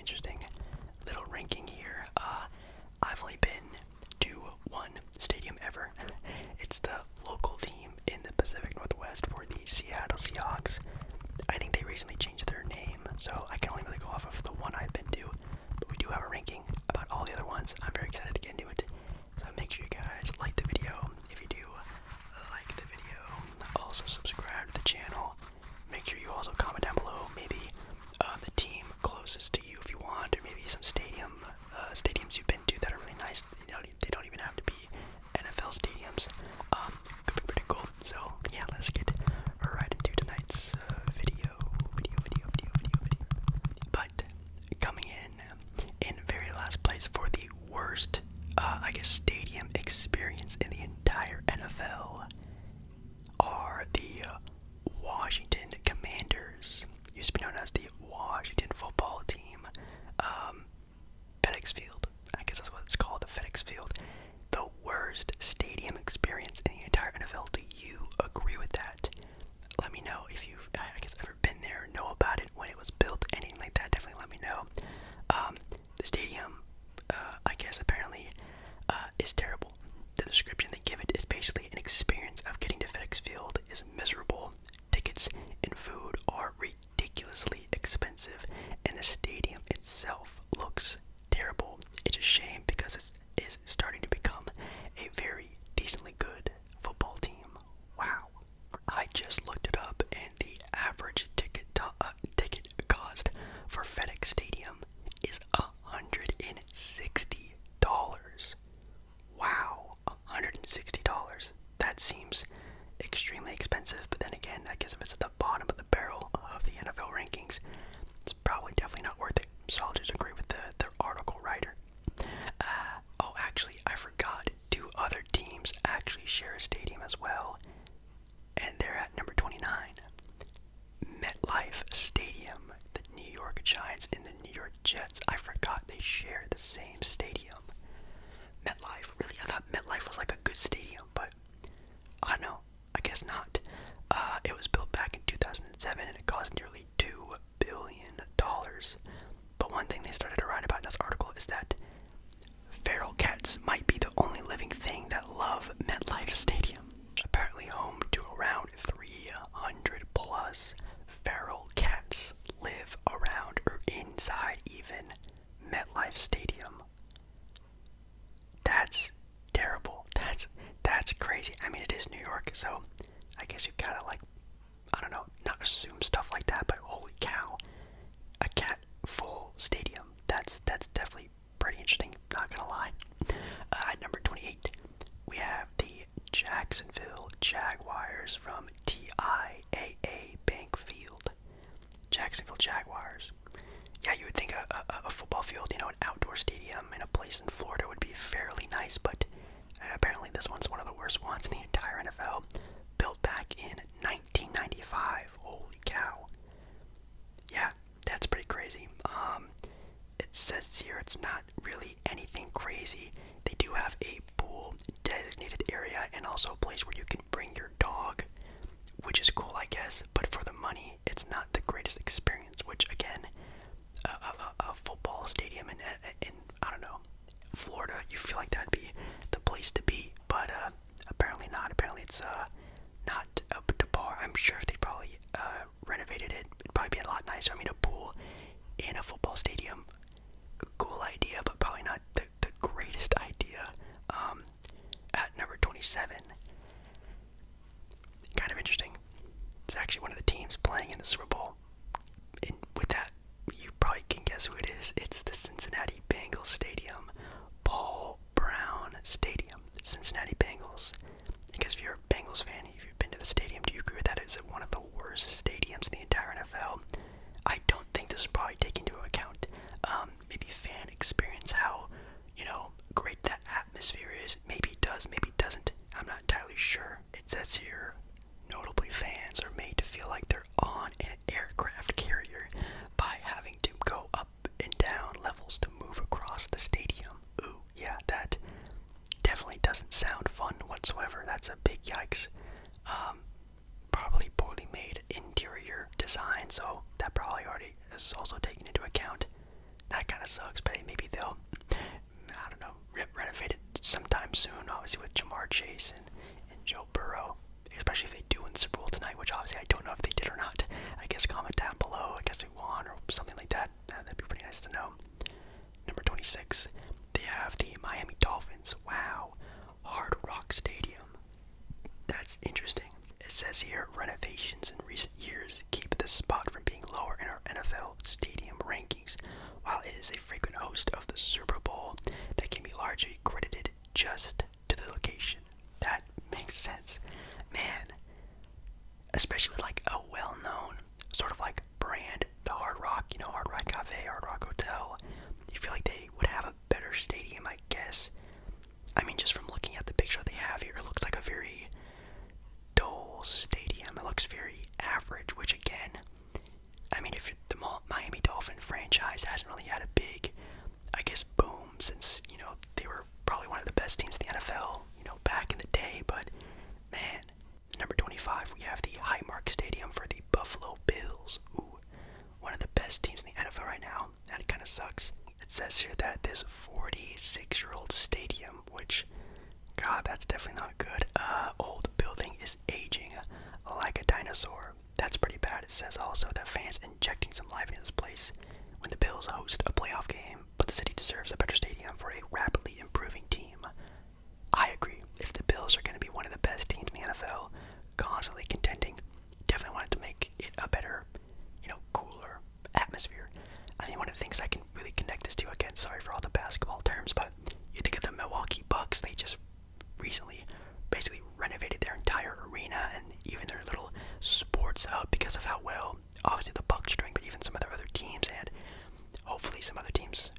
interesting little ranking here. I've only been to one stadium ever. It's the local team in the Pacific Northwest for the Seattle Seahawks. I think they recently changed their name, so I can only really go off of the one I've been to. But we do have a ranking about all the other ones. I'm very excited to get into it. So make sure you guys like the video. If you do like the video, also subscribe to the channel. Make sure you also comment down below maybe the team closest to you if you want, or maybe some stadiums you've been to that are really nice. You know, they don't even have to be NFL stadiums. Could be pretty cool. So yeah, let's get right into tonight's video. But coming in very last place for the worst, stadium experience in the entire NFL are the Washington Commanders. Used to be known as the Washington Football Team. FedEx Field. I guess that's what it's called, the FedEx Field. The worst stadium experience in the entire NFL. Do you agree with that? Let me know if you've, ever been there, know about it, when it was built, anything like that. Definitely let me know. The stadium, apparently, is terrible. The description they give it is basically an experience of getting to FedEx Field is miserable. Tickets and food are ridiculously expensive, and the stadium itself looks terrible. It's a shame because it is starting to become a very decently good football team. Wow. I just looked it up, and the average ticket cost for FedEx Stadium is $160. Wow, $160. That seems extremely expensive, but then again, I guess if it's at the bottom of the barrel of the NFL rankings, it's probably definitely not worth it. So I'll just agree with the article writer. Actually, I forgot. 2 other teams actually share a stadium as well, and they're at number 29. MetLife Stadium, the New York Giants and the New York Jets. I forgot they share the same stadium. MetLife, really? I thought MetLife was like a good stadium, but I don't know. I guess not. It was built back in 2007, and it cost nearly $2 billion. But one thing they started to write about in this article is that feral cats might be the only living thing that love MetLife Stadium. Apparently home to around 300 plus feral cats live around or inside even MetLife Stadium. That's terrible. That's crazy. I mean, it is New York, so I guess you gotta not assume stuff like that, but holy cow. A cat full stadium. That's definitely pretty interesting, not gonna lie. At number 28, we have the Jacksonville Jaguars from TIAA Bank Field. Jacksonville Jaguars. Yeah, you would think a football field, an outdoor stadium in a place in Florida would be fairly nice, but apparently this one's one of the worst ones in the entire NFL. Built back in 1995. Holy cow. Yeah, that's pretty crazy. It says here it's not really anything crazy. They do have a pool designated area and also a place where you can bring your dog, which is cool, I guess, but for the money, it's not the greatest experience, which again, a football stadium in I don't know, Florida, you feel like that'd be the place to be, but apparently not. Apparently it's not up to par. I'm sure if they probably renovated it, it'd probably be a lot nicer. I mean, a pool in a football stadium, cool idea, but probably not the greatest idea. At number 27, kind of interesting. It's actually one of the teams playing in the Super Bowl. And with that, you probably can guess who it is. It's the Cincinnati Bengals Stadium, Paul Brown Stadium, Cincinnati Bengals. I guess if you're a Bengals fan, if you've been to the stadium, do you agree with that? Is it one of the worst stadiums in the entire NFL? I don't think this is probably taken into account maybe fan experience, how great that atmosphere is. Maybe it does, maybe it doesn't. I'm not entirely sure. It says here, notably fans are made to feel like they're on an aircraft carrier by having to go up and down levels to move across the stadium. Ooh, yeah, that definitely doesn't sound fun whatsoever. That's a big yikes. Probably poorly made interior design, so that probably already is also taken into account. That 26, they have the Miami Dolphins. Wow. Hard Rock Stadium. That's interesting. It says here, renovations in recent years keep this spot from being lower in our NFL stadium rankings, while it is a frequent host of the Super Bowl that can be largely credited just to the location. That makes sense. Man, especially with like a well-known sort of like brand, the Hard Rock, Hard Rock Cafe, Hard Rock Hotel, you feel like they would have a better stadium, I guess. I mean, just from looking at the picture they have here, it looks like a very dull stadium. It looks very average, which again, I mean, if the Miami Dolphin franchise hasn't really had a big, I guess, boom since, they were probably one of the best teams in the NFL, back in the day, but man, number 25, we have the Highmark Stadium for the Buffalo Bills. Ooh, one of the best teams in the NFL right now. That kind of sucks. It says here that this 46-year-old stadium, which, God, that's definitely not good. Old building is aging like a dinosaur. That's pretty bad. It says also that fans injecting some life into this place when the Bills host a playoff game, but the city deserves a better stadium for a rapidly improving team. I agree. If the Bills are going to be one of the best teams in the NFL, constantly contending, definitely wanted to make it a better, cooler atmosphere. I mean, one of the things I can really connect this to, again, sorry for all the basketball terms, but you think of the Milwaukee Bucks, they just recently basically renovated their entire arena and even their little sports hub because of how well, obviously, the Bucks are doing, but even some of their other teams, and hopefully some other teams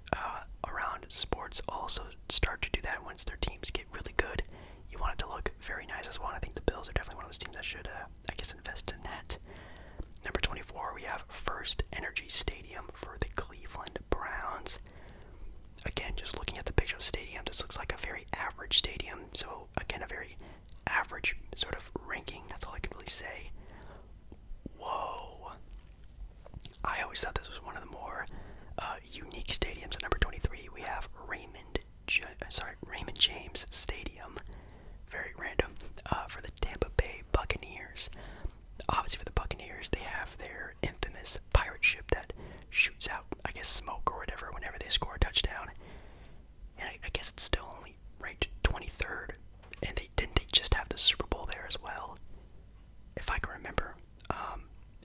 around sports also start to do that once their teams get really good. You want it to look very nice as well, and I think the Bills are definitely one of those teams that should, I guess, invest in that. Number 24, we have FirstEnergy Stadium for the Cleveland Browns. Again, just looking at the picture of the stadium, this looks like a very average stadium, so again, a very average sort of ranking, that's all I can really say. Whoa. I always thought this was one of the more unique stadiums. At number 23, we have Raymond James Stadium. Very random. For the Tampa Bay Buccaneers. Obviously, for the Buccaneers, they have their infamous pirate ship that shoots out, I guess, smoke or whatever whenever they score a touchdown. And I guess it's still only ranked 23rd. And didn't they just have the Super Bowl there as well? If I can remember.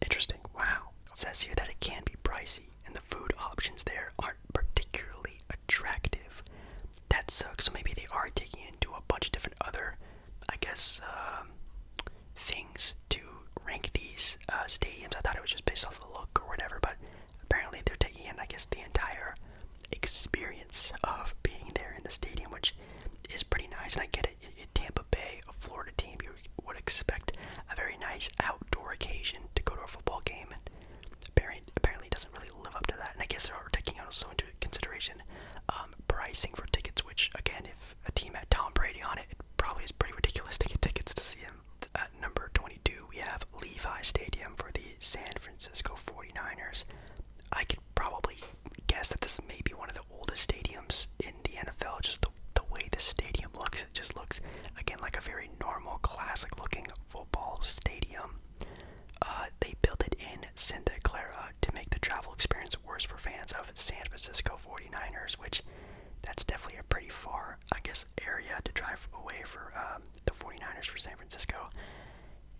Interesting. Wow. It says here that it can be pricey, and the food options there aren't particularly attractive. That sucks. So maybe they are taking into a bunch of different other, I guess, things to rank these stadiums. I thought it was just based off the look or whatever, but apparently they're taking in, I guess, the entire experience of being there in the stadium, which is pretty nice. And I get it. In Tampa Bay, a Florida team, you would expect a very nice outdoor occasion to go to a football game, and apparently it doesn't really live up to that. And I guess they're taking also into consideration pricing for tickets, which, again, if a team had Tom Brady on it, it probably is pretty ridiculous to get tickets to see him. At number 22, we have Levi Stadium for the San Francisco 49ers. I could probably guess that this may be one of the oldest stadiums in the NFL. Just the way the stadium looks, it just looks, again, like a very normal, classic-looking football stadium. They built it in Santa Clara to make the travel experience worse for fans of San Francisco 49ers, which that's definitely a pretty far, I guess, area to drive away for the 49ers for San Francisco.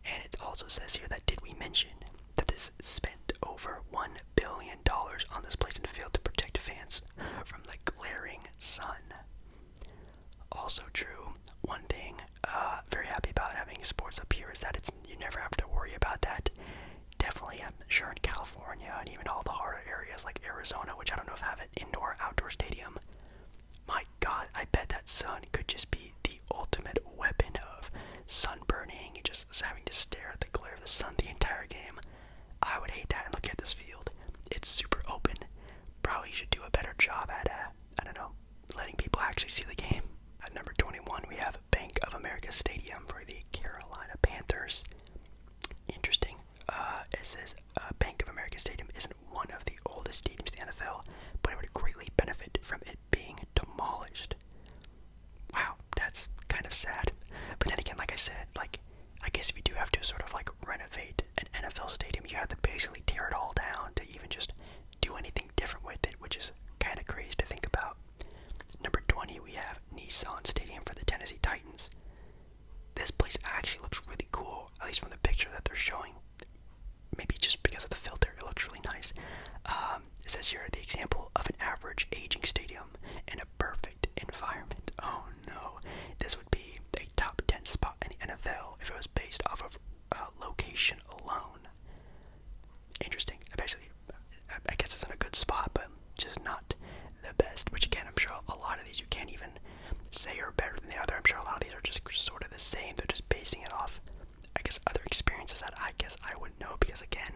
And it also says here that, did we mention that this spent over $1 billion on this place and field to protect fans from the glaring sun? Also true. One thing very happy about having sports up here is that you never have to worry about that. Definitely, I'm sure in California and even all the harder areas like Arizona, which I don't know if have an indoor outdoor stadium. My God, I bet that sun could just be the ultimate weapon of sunburning and just having to stare at the glare of the sun the entire game. I would hate that. And look at this field. It's super open. Probably should do a better job at, I don't know, letting people actually see the game. At number 21, we have Bank of America Stadium for the Carolina Panthers. Interesting. It says Bank of America Stadium isn't one of the oldest stadiums in the NFL, but it would greatly benefit from it being demolished. Wow, that's kind of sad. But then again, like I said, I guess if you do have to sort of renovate an NFL stadium, you have to basically tear it all down to even just do anything different with it, which is kind of crazy Tennessee Titans. This place actually looks really cool, at least from the picture that they're showing. Maybe just because of the filter, it looks really nice. It says here, the example of an average aging stadium in a perfect environment. Oh no, this would be a top 10 spot in the NFL if it was based off of location alone. Interesting. I guess it's in a good spot, but just not the best. Which again, I'm sure a lot of these you can't even say are better than the other. I'm sure a lot of these are just sort of the same. They're just basing it off, I guess, other experiences that I guess I wouldn't know, because again,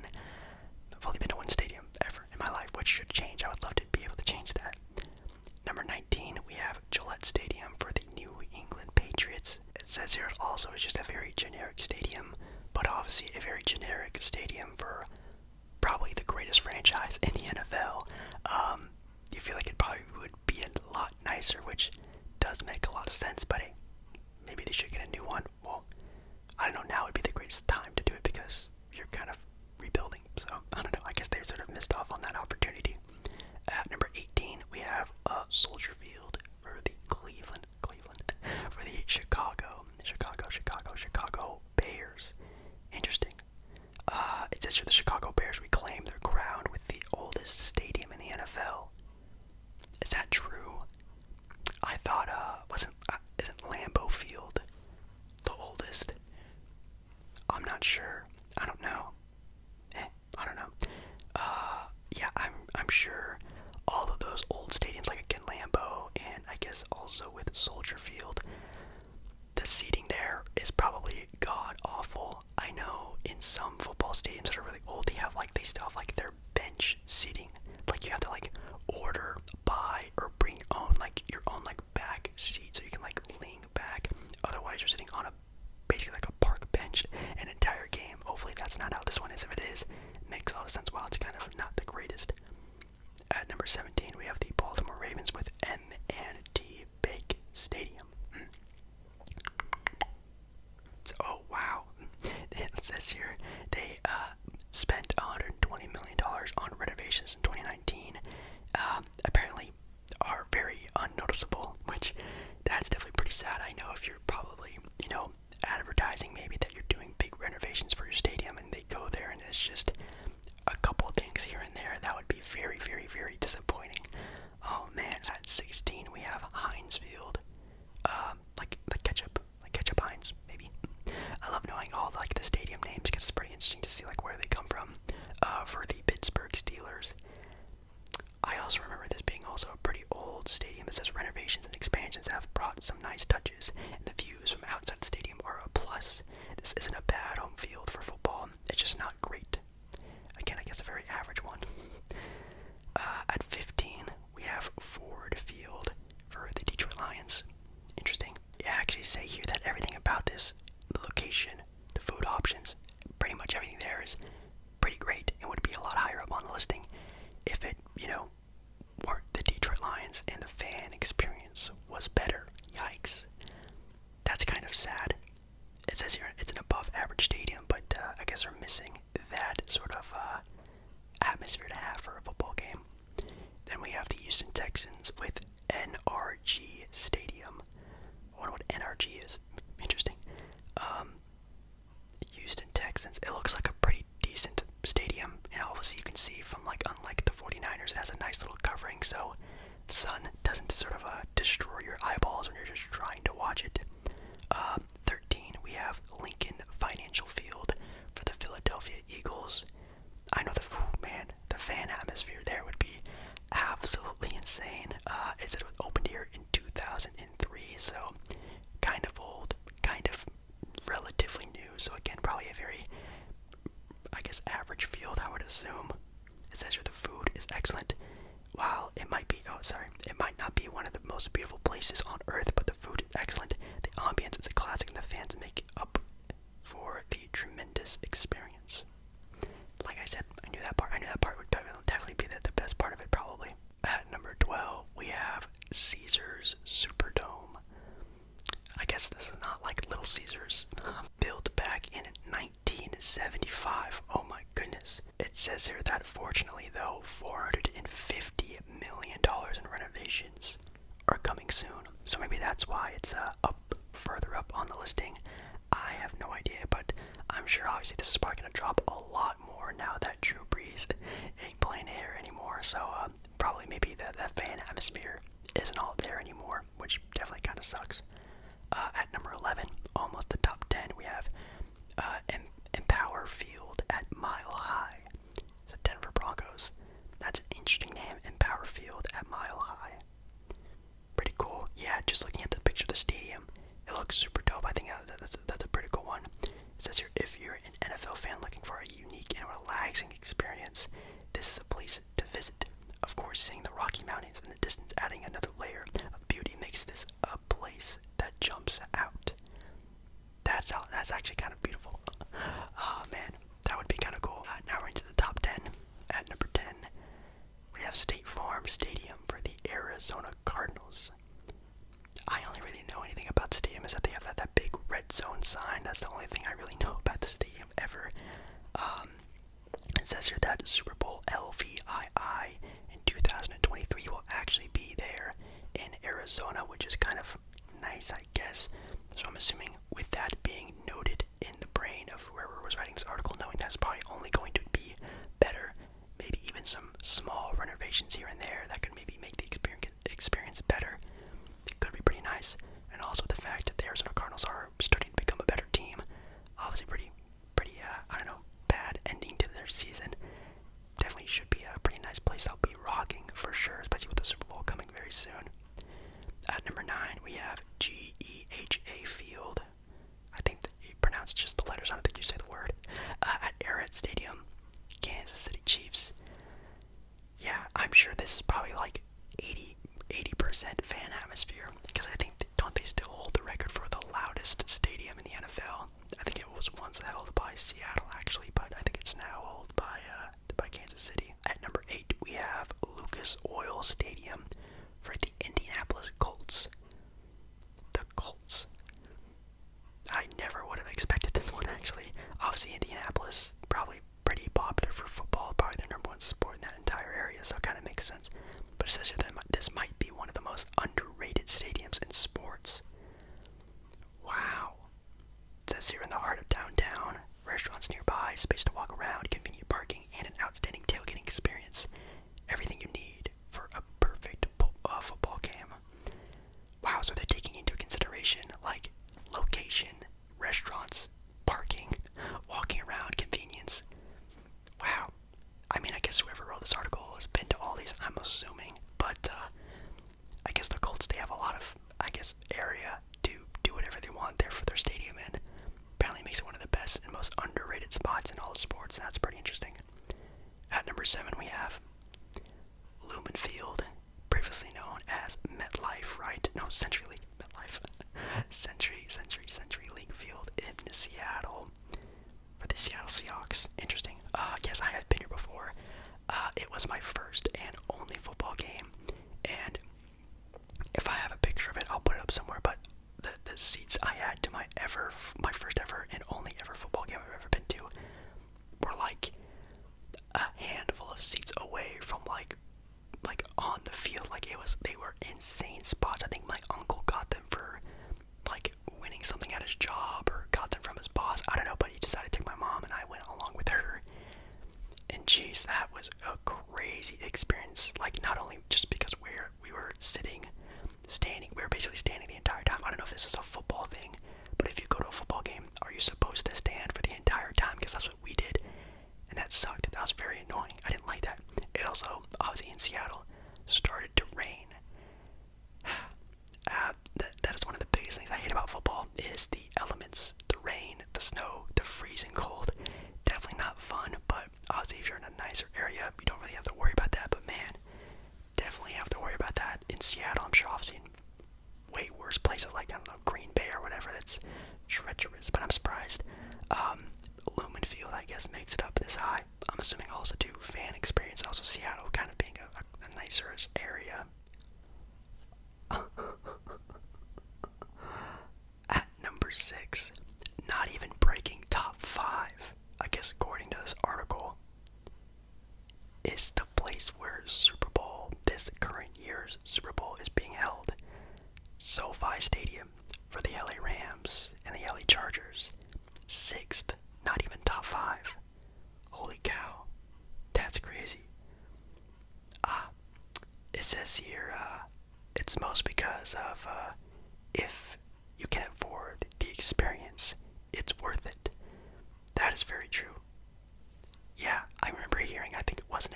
I've only been to one stadium ever in my life, which should change. I would love to be able to change that. Number 19, we have Gillette Stadium for the New England Patriots. It says here it also is just a very generic stadium, but obviously a very generic stadium for probably the greatest franchise in the NFL. You feel like it probably would be a lot nicer, which does make a lot of sense, but hey, maybe they should get a new one. Well, I don't know, now would be the greatest time to do it because you're kind of rebuilding, so I don't know, I guess they sort of missed off on that opportunity. At number 18, we have Soldier Field for the Cleveland, for the Chicago Bears. Interesting. It says here the Chicago Bears reclaim their crown with the oldest stadium in the NFL. Is that true? I thought, isn't Lambeau Field the oldest? I'm not sure. I don't know. I don't know. Yeah, I'm sure all of those old stadiums, like again Lambeau, and I guess also with Soldier Field, the seating there is probably god awful. I know in some football stadiums that are really old, they still have like their bench seating. Like you have to like order, buy, or bring your own back seat so you can like lean back. Otherwise you're sitting on basically like a park bench an entire game. Hopefully that's not how this one is. If it is, it makes a lot of sense. Well, it's kind of not the greatest. At number 17, we have the Baltimore Ravens with M&T Bank Stadium. Oh wow, it says here they spent $120 million on renovations in 2019. Apparently are very unnoticeable, which that's definitely pretty sad. I know if you're probably, advertising maybe that you're doing big renovations for your stadium and they go there and it's just a couple things here and there, that would be very, very, very disappointing. Oh man, at 16 we have Heinz Field, like ketchup Heinz, maybe. I love knowing all the stadium names because it's pretty interesting to see where they come from. For the Pittsburgh Steelers, I also remember this being also a pretty old stadium. It says renovations and expansions have brought some nice touches, and the views from outside the stadium are a plus. This isn't a bad home field for football. It's just not great. Again, I guess a very average one. At 15, we have Ford Field for the Detroit Lions. Interesting. They actually say here that everything about this, the location, the food options, pretty much everything there is pretty great and would be a lot higher up on the listing if it, weren't the Detroit Lions and the fan experience was better. Yikes. That's kind of sad. It says here it's an above average stadium, but I guess we're missing that sort of atmosphere to have for a football game. Then we have the Houston Texans with NRG Stadium. I wonder what NRG is. Interesting. Houston Texans. It looks like a pretty decent stadium. And obviously you can see from unlike the 49ers, it has a nice little covering so the sun doesn't sort of destroy your eyeballs when you're just trying to watch it. 13, we have Lincoln Financial Field for the Philadelphia Eagles. I know the fan atmosphere there would be absolutely insane. It said it was opened here in 2003, so kind of old, kind of relatively new. So again, probably a very, I guess, average field, I would assume. It says here the food is excellent. While it might not be one of the most beautiful places on earth, but the food is excellent. The ambience is a classic, and the fans make up for the tremendous experience. Like I said, I knew that part would definitely be the best part of it, probably. At number 12, we have Caesars Superdome. I guess this is not like Little Caesars. Built back in 1975. Oh my goodness. It says here that fortunately though, $450 million in renovations are coming soon. So maybe that's why it's up listing. I have no idea, but I'm sure obviously this is probably going to drop a lot more now that Drew Brees ain't playing here anymore. So probably maybe that fan atmosphere isn't all there anymore, which definitely kind of sucks. At number 11, almost the top 10, we have Empower Field at Mile High. It's the Denver Broncos. That's an interesting name, Empower Field at Mile High. Pretty cool. Yeah, just looking at the picture of the stadium, it looks super dope. I think that's a pretty cool one. It says here, if you're an NFL fan looking for a unique and relaxing experience, this is a place to visit. Of course, seeing the Rocky Mountains in the distance adding another layer of beauty makes this a place that jumps out. That's actually kind of beautiful. Oh man, that would be kind of cool. Now we're into the top 10. At number 10, we have State Farm Stadium for the Arizona Cardinals. I only really know anything about the stadium is that they have that big red zone sign. That's the only thing I really know about the stadium ever. It says here that Super Bowl LVII in 2023 will actually be there in Arizona, which is kind of nice, I guess. So I'm assuming with that being noted in the brain of whoever was writing this article, knowing that's probably only going to be better, maybe even some small renovations here and there that could maybe make the experience better. It could be pretty nice. And also the fact that the Arizona Cardinals are starting to become a better team. Obviously pretty I don't know, bad ending to their season. Definitely should be a pretty nice place they'll be rocking for sure, especially with the Super Bowl coming very soon. At number 9, we have GEHA Field. I think that you pronounce just the letters, I don't think you say the word. At Arrowhead Stadium, Kansas City Chiefs. Yeah, I'm sure this is probably like 80% fan atmosphere, because I think, don't they still hold the record for the loudest stadium in the NFL? I think it was once held by Seattle actually, but I think it's now held by Kansas City. At number 8, we have Lucas Oil Stadium for the Indianapolis Colts. The Colts. I never would have expected this one actually. Obviously Indianapolis, probably pretty popular for football, probably their number one sport in that entire area, so it kind of makes sense. But it says here that this might be one of the most underrated stadiums in sports. Wow. It says here in the heart of downtown, restaurants nearby, space to walk around, convenient parking, and an outstanding tailgating experience. Everything you need for a perfect football game. Wow, so they're taking into consideration like location, restaurants, parking, walking around, convenience. Wow. I mean, I guess whoever wrote this article has been to all these, I'm assuming, but I guess the Colts, they have a lot of, area to do whatever they want there for their stadium, and apparently makes it one of the best and most underrated spots in all of sports. That's pretty interesting. At number 7, we have Lumen Field, previously known as MetLife, right? No, Century League, MetLife. Century League Field in Seattle for the Seattle Seahawks. Interesting. Yes, I have been here before. It was my first and only football game, and if I have a picture of it, I'll put it up somewhere, but the seats I had to my first ever and only ever football game I've ever been to were like a handful of seats away from like on the field. Like they were insane spots. I think my uncle got them for like winning something at his job, or got them from his boss. I don't know, but he decided to take my mom and I went along with her. And geez, that was a crazy experience. Like, not only just because we were standing, we were basically standing the entire time. I don't know if this is a football thing, but if you go to a football game, are you supposed to stand for the entire time? Because that's what we did, and that sucked. That was very annoying. I didn't like that. It also, obviously in Seattle, started to rain. That is one of the biggest things I hate about football, is the elements, the rain, the snow, the freezing cold. Definitely not fun, but obviously if you're in a nicer area, you don't really have to worry about that. But man, definitely have to worry about that in Seattle. I'm sure obviously in way worse places like, I don't know, Green Bay or whatever, that's treacherous, but I'm surprised. Lumen Field, I guess, makes it up this high. I'm assuming also to fan experience, also Seattle kind of being a nicer area. At number 6, not even breaking top 5, I guess according to this article, is the place where Super Bowl, this current year's Super Bowl, is being held. SoFi Stadium for the LA Rams and the LA Chargers. 6th, not even top 5. Holy cow, that's crazy. It says here, it's most because of if you can afford the experience, it's worth it. That is very true. Yeah, I remember hearing, I think isn't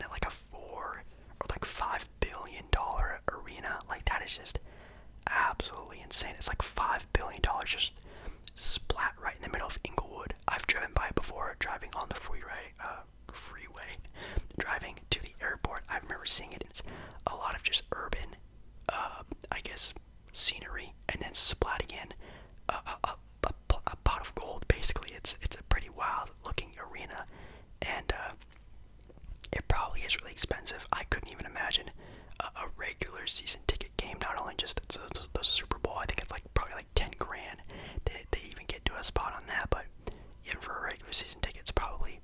it like a $4 or like $5 billion arena? Like, that is just absolutely insane. It's like $5 billion just splat right in the middle of Inglewood. I've driven by it before, driving on the freeway, driving to the airport. I remember seeing it. It's a lot of just urban, I guess, scenery, and then splatting in a pot of gold. Basically, it's a pretty wild looking arena, and it probably is really expensive. I couldn't even imagine a regular season ticket game, not only just the Super Bowl. I think it's like probably like 10 grand to even get to a spot on that, but even for a regular season ticket, it's probably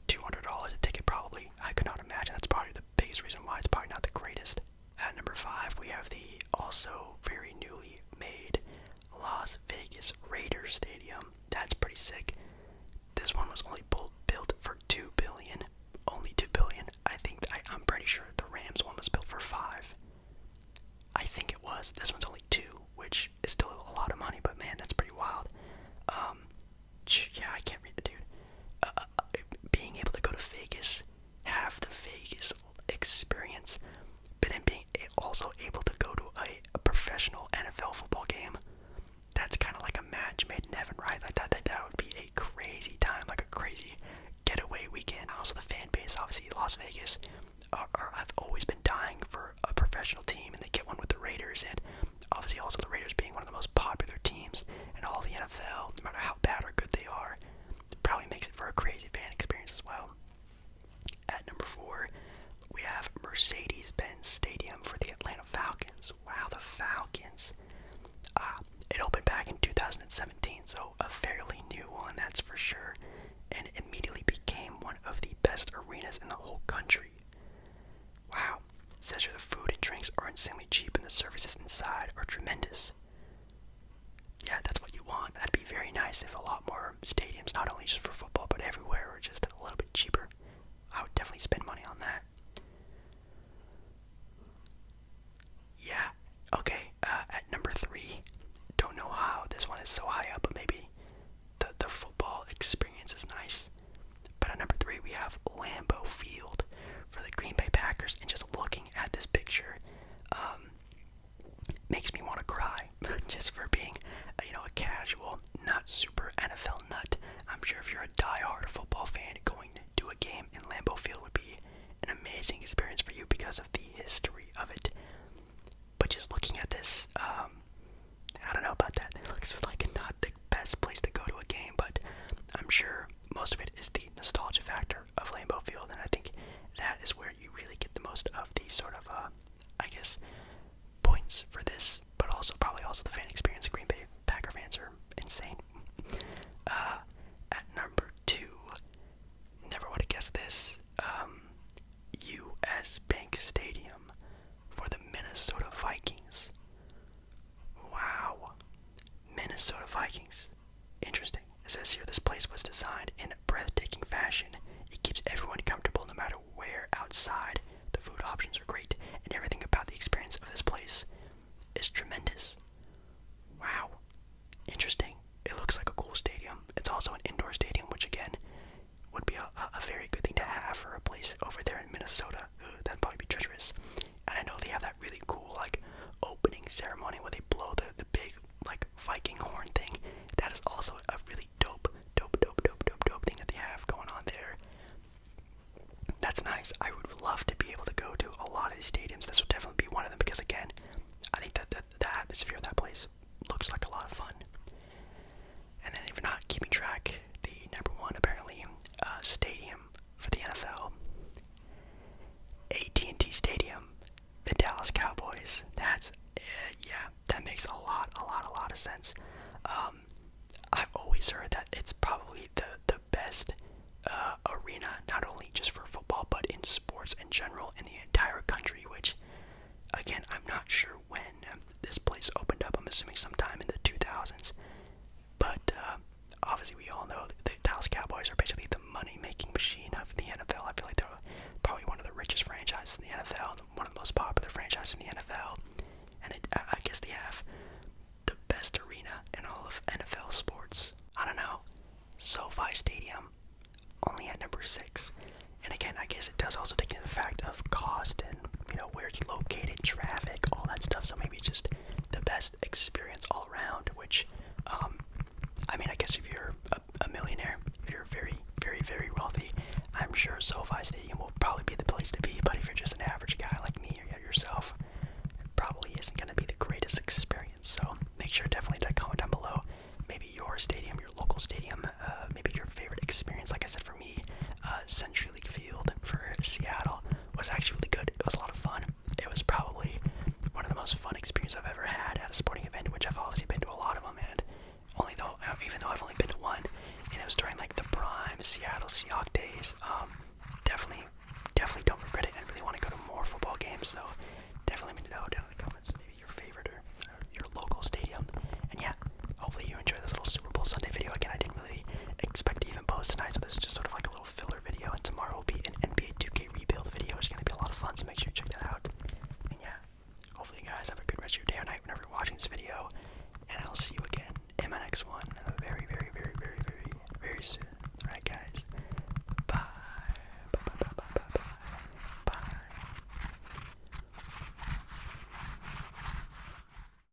$200 a ticket. Probably, I could not imagine. That's probably the biggest reason why it's probably not the greatest. At number 5, we have the also very newly made Las Vegas Raiders Stadium. That's pretty sick. This one was only built for $2 billion. Only $2 billion. I'm pretty sure the Rams one was built for 5. I think it was. This one's only 2, which is still a lot of money, but man, that's pretty wild. Yeah, I can't read the dude. Being able to go to Vegas, have the Vegas experience, but then being also able to go to a professional NFL football game, that's kind of like a match made in heaven, right? Like that would be a crazy time, like a crazy getaway weekend. Also, the fan base, obviously, Las Vegas, have always been dying for a professional team, and they get one with the Raiders, and obviously also the Raiders being one of the most popular teams in all the NFL, no matter how bad or good they are, probably makes it for a crazy fan experience as well. At number 4, we have Mercedes-Benz Stadium for the Atlanta Falcons. Wow, the Falcons. It opened back in 2017, so a fairly new one, that's for sure, and immediately became one of the best arenas in the whole country. Wow. It says here the food and drinks are insanely cheap and the services inside are tremendous. Yeah, that's what you want. That'd be very nice if a lot more stadiums, not only just for football, but everywhere, were just a little bit cheaper. I would definitely spend money on that. Yeah. Okay, at number 3, don't know how this one is so high up, but maybe the football experience is nice. But at number 3, we have Lambeau Field for the Green Bay Packers, and just looking at this picture makes me want to cry, just for being a casual, not super NFL nut. I'm sure if you're a die-hard football fan, going to a game in Lambeau Field would be an amazing experience for you because of the history of it. But just looking at this, I don't know about that. It looks like not the best place to go to a game, but I'm sure most of it is the nostalgia factor of Lambeau Field, and I think that is where you really get the most of the sort of, I guess, points for this, but also probably also the fan experience. Green Bay Packer fans are insane. At number 2, never would have guessed this, U.S. Bank Stadium for the Minnesota Vikings. Wow. Minnesota Vikings. Interesting. It says here this place was designed in a breathtaking fashion. It keeps everyone comfortable no matter where outside. The food options are great, and everything about the experience of this place is tremendous. Wow. Interesting. It looks like a cool stadium. It's also an indoor stadium, which again would be a very good thing to have for a place over there in Minnesota. That'd probably be treacherous. And I know they have that really cool opening ceremony where they blow the big Viking horn thing. That is also a really dope thing that they have going on there. That's nice. I would love to be able to go to a lot of these stadiums. This would definitely be one of them because again, I think that the atmosphere of that place looks like a lot of fun. And then if you're not keeping track, the number 1 apparently stadium for the NFL, AT&T Stadium, the Dallas Cowboys. That's yeah, that makes a lot of sense. I've always heard that it's probably the best arena, not only just for football, but in sports in general in the